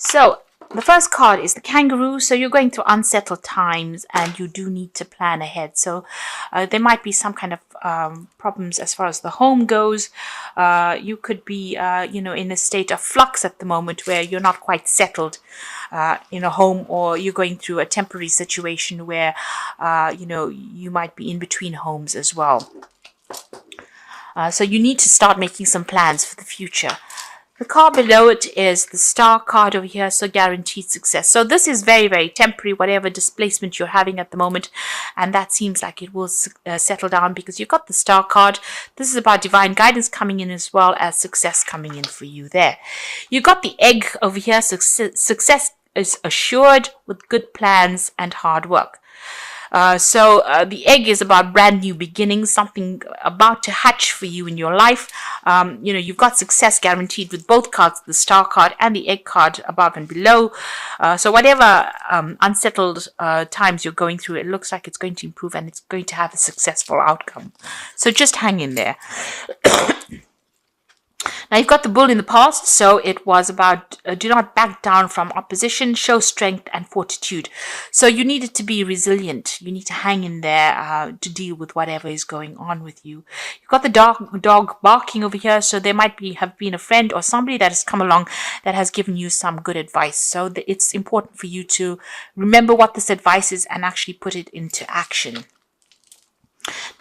So the first card is the kangaroo. So you're going through unsettled times and you do need to plan ahead. So there might be some kind of problems as far as the home goes. You could be, in a state of flux at the moment where you're not quite settled in a home, or you're going through a temporary situation where, you might be in between homes as well. So you need to start making some plans for the future. The card below it is the star card over here, so guaranteed success. So this is very, very temporary, whatever displacement you're having at the moment, and that seems like it will settle down because you've got the star card. This is about divine guidance coming in as well as success coming in for you there. You've got the egg over here, success is assured with good plans and hard work. So the egg is about brand new beginnings, something about to hatch for you in your life. You've got success guaranteed with both cards, the star card and the egg card above and below. So whatever unsettled times you're going through, it looks like it's going to improve and it's going to have a successful outcome. So just hang in there. Now you've got the bull in the past, so it was about do not back down from opposition, show strength and fortitude. So you needed to be resilient. You need to hang in there to deal with whatever is going on with you. You've got the dog barking over here, so there might have been a friend or somebody that has come along that has given you some good advice. So it's important for you to remember what this advice is and actually put it into action.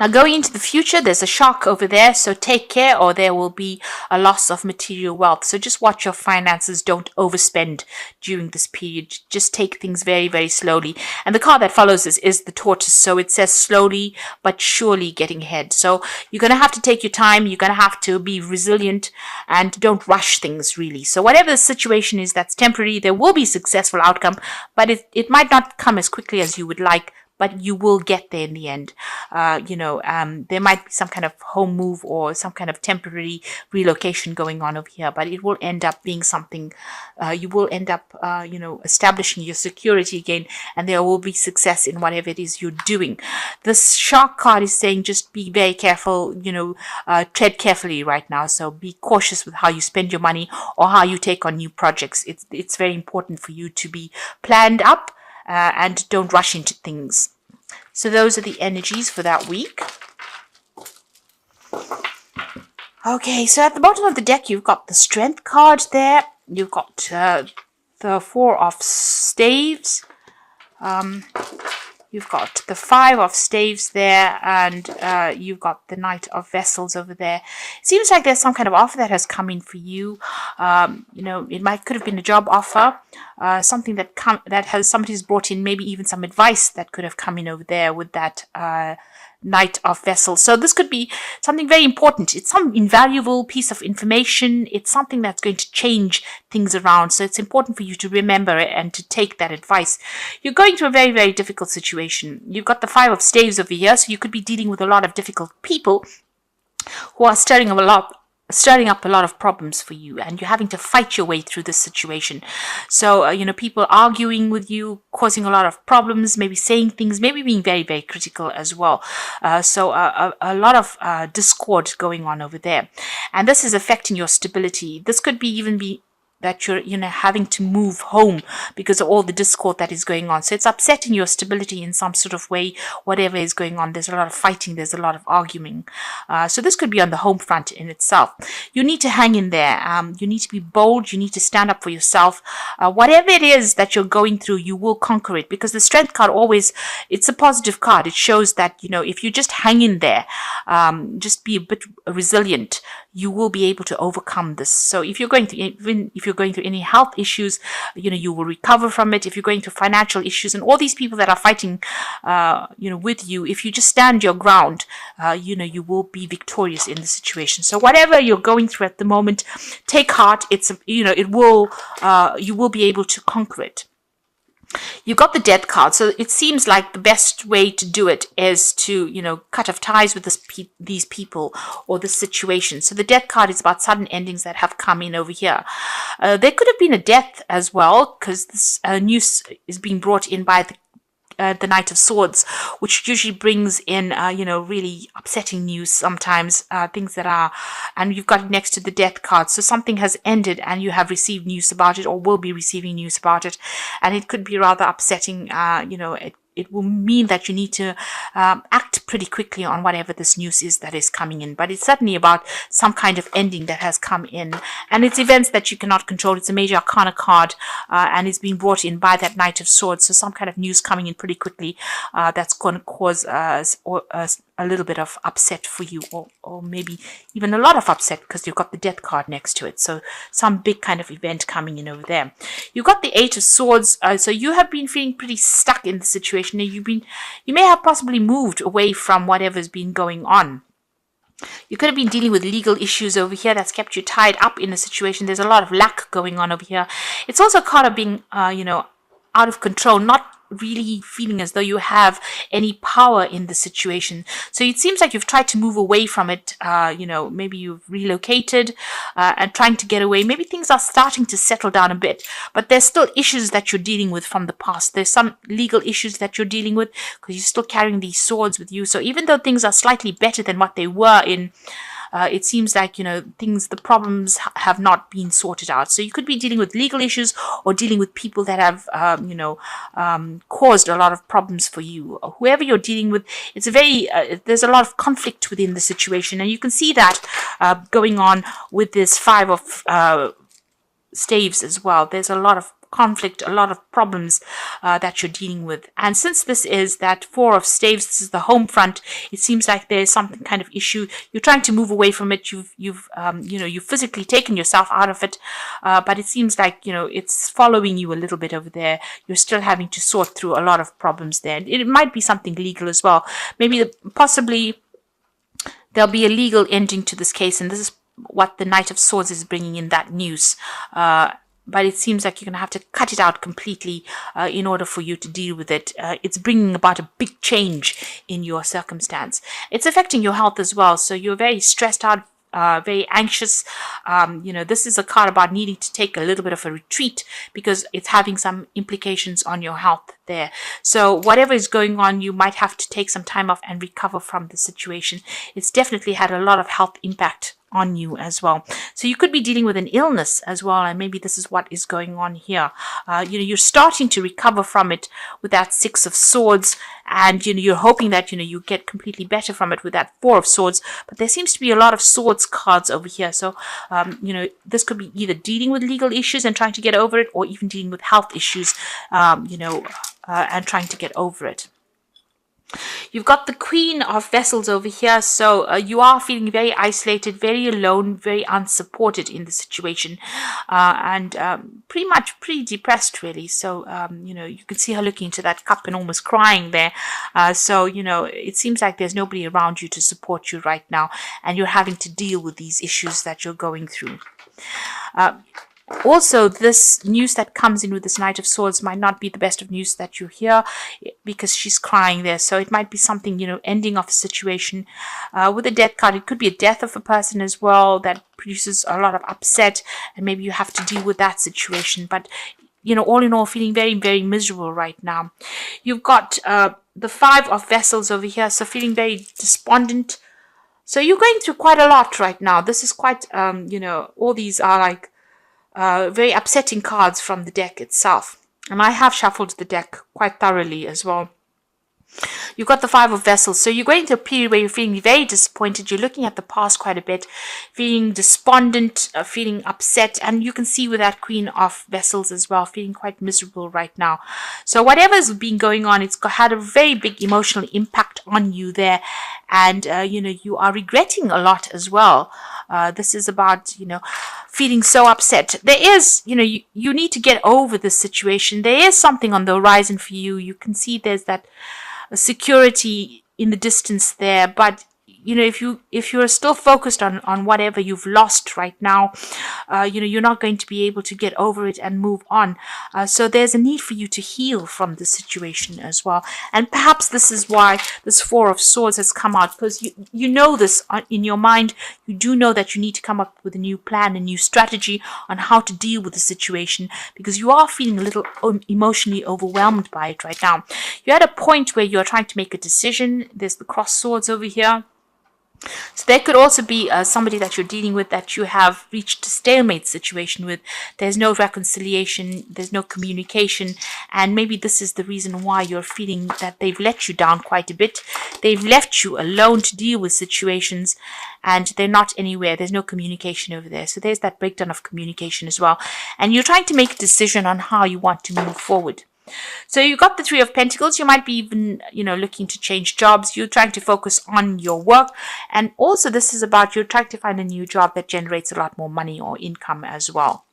Now going into the future, there's a shark over there, so take care or there will be a loss of material wealth. So just watch your finances, don't overspend during this period. Just take things very, very slowly. And the card that follows this is the tortoise, so it says slowly but surely getting ahead. So you're going to have to take your time, you're going to have to be resilient and don't rush things really. So whatever the situation is that's temporary, there will be successful outcome, but it might not come as quickly as you would like, but you will get there in the end. There might be some kind of home move or some kind of temporary relocation going on over here, but it will end up being something, you will end up, establishing your security again, and there will be success in whatever it is you're doing. This shark card is saying just be very careful, tread carefully right now. So be cautious with how you spend your money or how you take on new projects. It's very important for you to be planned up and don't rush into things. So those are the energies for that week. Okay, so at the bottom of the deck, you've got the Strength card there. You've got the Four of Staves. You've got the Five of Staves there, and you've got the Knight of Vessels over there. It seems like there's some kind of offer that has come in for you. It could have been a job offer, something that somebody's brought in, maybe even some advice that could have come in over there with that Knight of Vessels. So this could be something very important. It's some invaluable piece of information. It's something that's going to change things around. So it's important for you to remember it and to take that advice. You're going through a very, very difficult situation. You've got the Five of Staves over here, so you could be dealing with a lot of difficult people who are stirring up a lot of problems for you, and you're having to fight your way through this situation. So, people arguing with you, causing a lot of problems, maybe saying things, maybe being very, very critical as well. So a lot of discord going on over there. And this is affecting your stability. This could even be that you're having to move home because of all the discord that is going on. So it's upsetting your stability in some sort of way, whatever is going on. There's a lot of fighting, there's a lot of arguing. So this could be on the home front in itself. You need to hang in there. You need to be bold. You need to stand up for yourself. Whatever it is that you're going through, you will conquer it, because the Strength card it's a positive card. It shows that, if you just hang in there, just be a bit resilient, you will be able to overcome this. So if you're going through any health issues, you will recover from it. If you're going through financial issues and all these people that are fighting, with you, if you just stand your ground, you will be victorious in the situation. So whatever you're going through at the moment, take heart. You will be able to conquer it. You got the Death card, so it seems like the best way to do it is to, cut off ties with these people or this situation. So the Death card is about sudden endings that have come in over here. There could have been a death as well, because this news is being brought in by the Knight of Swords, which usually brings in, really upsetting news sometimes, things that are, and you've got it next to the Death card. So something has ended and you have received news about it, or will be receiving news about it. And it could be rather upsetting, it will mean that you need to act pretty quickly on whatever this news is that is coming in. But it's certainly about some kind of ending that has come in. And it's events that you cannot control. It's a major arcana card, and it's being brought in by that Knight of Swords. So some kind of news coming in pretty quickly that's going to cause a little bit of upset for you, or maybe even a lot of upset, because you've got the Death card next to it. So some big kind of event coming in over there. You've got the Eight of Swords. So you have been feeling pretty stuck in the situation. You may have possibly moved away from whatever's been going on. You could have been dealing with legal issues over here that's kept you tied up in a situation. There's a lot of lack going on over here. It's also kind of being, out of control, not really feeling as though you have any power in the situation. So it seems like you've tried to move away from it. Maybe you've relocated and trying to get away. Maybe things are starting to settle down a bit, but there's still issues that you're dealing with from the past. There's some legal issues that you're dealing with because you're still carrying these swords with you. So even though things are slightly better than what they were in, it seems like, the problems have not been sorted out. So you could be dealing with legal issues or dealing with people that have, caused a lot of problems for you. Whoever you're dealing with, it's there's a lot of conflict within the situation. And you can see that going on with this Five of Staves as well. There's a lot of conflict, a lot of problems that you're dealing with. And since this is that Four of Staves, this is the home front, it seems like there's some kind of issue. You're trying to move away from it. You've physically taken yourself out of it, but it seems like, it's following you a little bit over there. You're still having to sort through a lot of problems there. It might be something legal as well. Maybe possibly there'll be a legal ending to this case, and this is what the Knight of Swords is bringing in, that news. But it seems like you're going to have to cut it out completely in order for you to deal with it. It's bringing about a big change in your circumstance. It's affecting your health as well. So you're very stressed out, very anxious. This is a card about needing to take a little bit of a retreat because it's having some implications on your health there. So whatever is going on, you might have to take some time off and recover from the situation. It's definitely had a lot of health impact on you as well. So you could be dealing with an illness as well, and maybe this is what is going on here. You're starting to recover from it with that Six of Swords, and you're hoping that you get completely better from it with that Four of Swords. But there seems to be a lot of swords cards over here. So this could be either dealing with legal issues and trying to get over it, or even dealing with health issues, and trying to get over it. You've got the Queen of Vessels over here, so you are feeling very isolated, very alone, very unsupported in the situation, and pretty depressed, really. So, you can see her looking into that cup and almost crying there. So, it seems like there's nobody around you to support you right now, and you're having to deal with these issues that you're going through. Also, this news that comes in with this Knight of Swords might not be the best of news that you hear, because she's crying there. So it might be something, ending of a situation. With the Death card, it could be a death of a person as well that produces a lot of upset, and maybe you have to deal with that situation. But, all in all, feeling very, very miserable right now. You've got the Five of Vessels over here, so feeling very despondent. So you're going through quite a lot right now. This is quite, all these are like very upsetting cards from the deck itself. And I have shuffled the deck quite thoroughly as well. You've got the Five of Vessels. So you're going through a period where you're feeling very disappointed. You're looking at the past quite a bit, feeling despondent, feeling upset. And you can see with that Queen of Vessels as well, feeling quite miserable right now. So whatever's been going on, it's had a very big emotional impact on you there. And, you are regretting a lot as well. This is about, feeling so upset. There is, you need to get over this situation. There is something on the horizon for you. You can see there's that security in the distance there, but if you're still focused on whatever you've lost right now, you're not going to be able to get over it and move on. So there's a need for you to heal from the situation as well. And perhaps this is why this Four of Swords has come out, because you know this in your mind. You do know that you need to come up with a new plan, a new strategy on how to deal with the situation, because you are feeling a little emotionally overwhelmed by it right now. You're at a point where you're trying to make a decision. There's the cross swords over here. So there could also be somebody that you're dealing with that you have reached a stalemate situation with. There's no reconciliation, there's no communication, and maybe this is the reason why you're feeling that they've let you down quite a bit. They've left you alone to deal with situations, and they're not anywhere. There's no communication over there. So there's that breakdown of communication as well. And you're trying to make a decision on how you want to move forward. So you've got the Three of Pentacles. You might be even, looking to change jobs. You're trying to focus on your work. And also this is about you're trying to find a new job that generates a lot more money or income as well.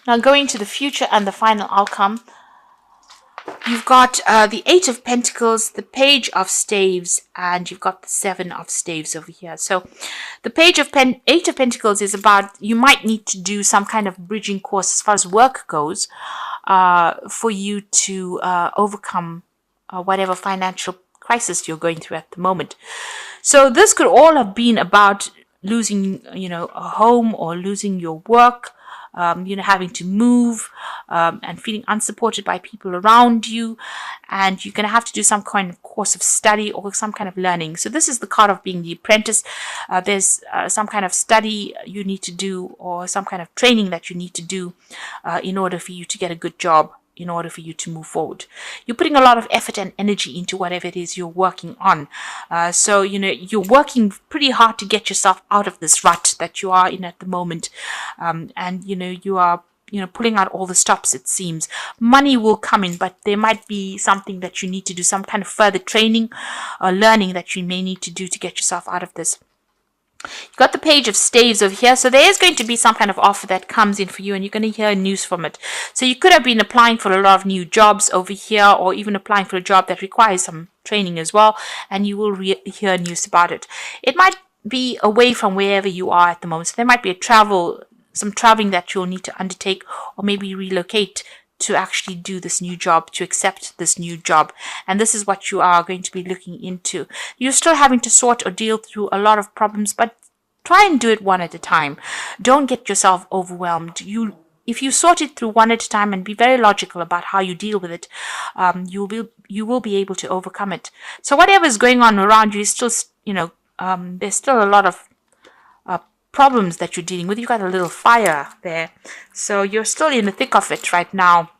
Now going to the future and the final outcome. You've got the Eight of Pentacles, the Page of Staves, and you've got the Seven of Staves over here. So the Eight of Pentacles is about you might need to do some kind of bridging course as far as work goes for you to overcome whatever financial crisis you're going through at the moment. So this could all have been about losing, a home or losing your work. Having to move and feeling unsupported by people around you, and you're going to have to do some kind of course of study or some kind of learning. So this is the card of being the apprentice. There's some kind of study you need to do or some kind of training that you need to do in order for you to get a good job, in order for you to move forward. You're putting a lot of effort and energy into whatever it is you're working on. So, you're working pretty hard to get yourself out of this rut that you are in at the moment. And, you are, pulling out all the stops, it seems. Money will come in, but there might be something that you need to do, some kind of further training or learning that you may need to do to get yourself out of this. You've got the Page of Staves over here. So there is going to be some kind of offer that comes in for you, and you're going to hear news from it. So you could have been applying for a lot of new jobs over here, or even applying for a job that requires some training as well, and you will hear news about it. It might be away from wherever you are at the moment. So there might be some traveling that you'll need to undertake, or maybe relocate to actually do this new job, to accept this new job. And this is what you are going to be looking into. You're still having to sort or deal through a lot of problems, but try and do it one at a time. Don't get yourself overwhelmed. If you sort it through one at a time and be very logical about how you deal with it, you will be able to overcome it. So whatever is going on around you is still, there's still a lot of problems that you're dealing with. You got a little fire there, so you're still in the thick of it right now.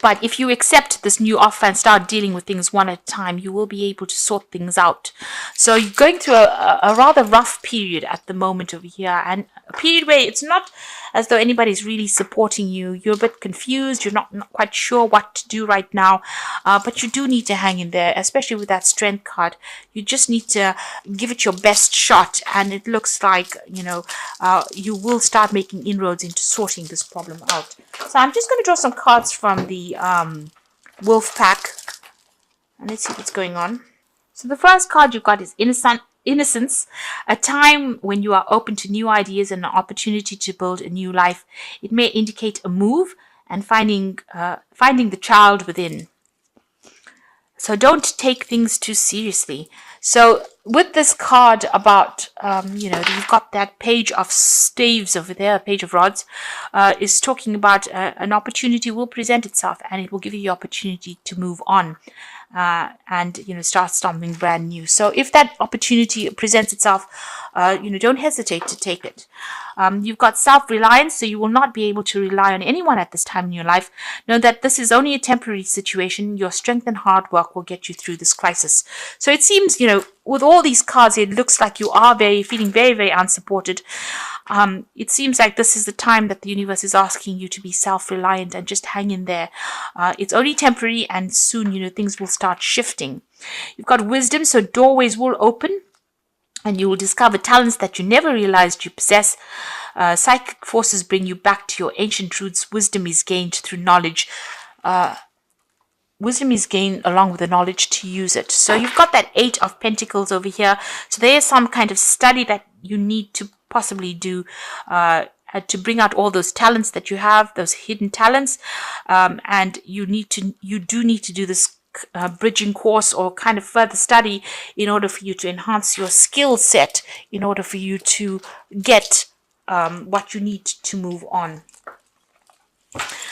But if you accept this new offer and start dealing with things one at a time, you will be able to sort things out. So you're going through a rather rough period at the moment over here, and a period where it's not as though anybody's really supporting you. You're a bit confused. You're not quite sure what to do right now, but you do need to hang in there, especially with that Strength card. You just need to give it your best shot, and it looks like, you will start making inroads into sorting this problem out. So I'm just going to draw some cards from the Wolf pack, and let's see what's going on. So the first card you've got is Innocence, a time when you are open to new ideas and an opportunity to build a new life. It may indicate a move and finding the child within. So don't take things too seriously. So with this card about, you've got that Page of Staves over there, Page of Rods, is talking about an opportunity will present itself, and it will give you the opportunity to move on and, start something brand new. So if that opportunity presents itself, don't hesitate to take it. You've got self-reliance, so you will not be able to rely on anyone at this time in your life. Know that this is only a temporary situation. Your strength and hard work will get you through this crisis. So it seems, with all these cards, it looks like you are feeling very, very unsupported. It seems like this is the time that the universe is asking you to be self-reliant and just hang in there. It's only temporary, and soon, things will start shifting. You've got Wisdom, so doorways will open, and you will discover talents that you never realized you possess. Psychic forces bring you back to your ancient roots. Wisdom is gained through knowledge. wisdom is gained along with the knowledge to use it. So you've got that 8 of Pentacles over here. So there's some kind of study that you need to possibly do to bring out all those talents that you have, those hidden talents. And you do need to do this bridging course or kind of further study in order for you to enhance your skill set, in order for you to get what you need to move on.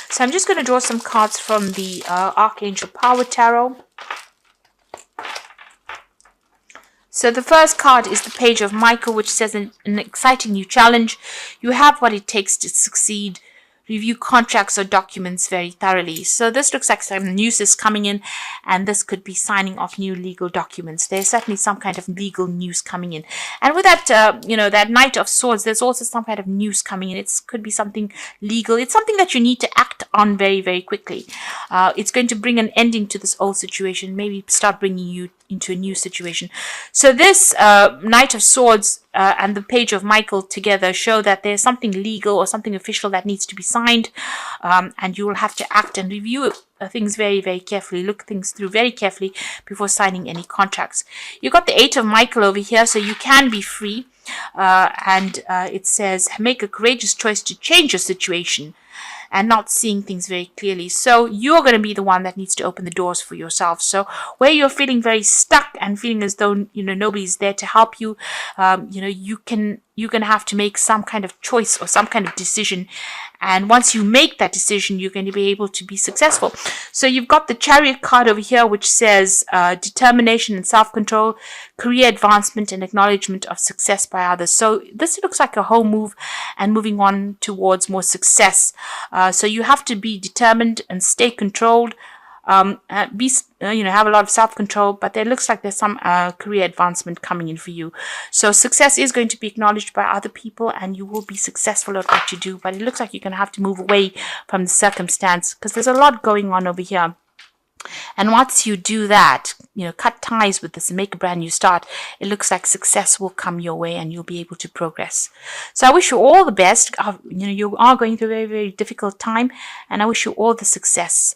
So I'm just going to draw some cards from the Archangel Power Tarot. So the first card is the Page of Michael, which says an exciting new challenge. You have what it takes to succeed. Review contracts or documents very thoroughly. So this looks like some news is coming in, and this could be signing off new legal documents. There's certainly some kind of legal news coming in. And with that, that Knight of Swords, there's also some kind of news coming in. It could be something legal. It's something that you need to act on very, very quickly. It's going to bring an ending to this old situation, maybe start bringing you into a new situation. So this Knight of Swords and the Page of Michael together show that there's something legal or something official that needs to be signed, and you will have to act and review things very, very carefully, look things through very carefully before signing any contracts. You've got the 8 of Michael over here, so you can be free, and it says make a courageous choice to change your situation and not seeing things very clearly. So you're going to be the one that needs to open the doors for yourself. So where you're feeling very stuck and feeling as though nobody's there to help you, you're going to have to make some kind of choice or some kind of decision. And once you make that decision, you're going to be able to be successful. So you've got the Chariot card over here, which says determination and self-control, career advancement and acknowledgement of success by others. So this looks like a whole move and moving on towards more success. So you have to be determined and stay controlled. Have a lot of self-control, but there looks like there's some career advancement coming in for you. So success is going to be acknowledged by other people, and you will be successful at what you do, but it looks like you're going to have to move away from the circumstance because there's a lot going on over here. And once you do that, cut ties with this and make a brand new start, it looks like success will come your way and you'll be able to progress. So I wish you all the best. You are going through a very, very difficult time, and I wish you all the success.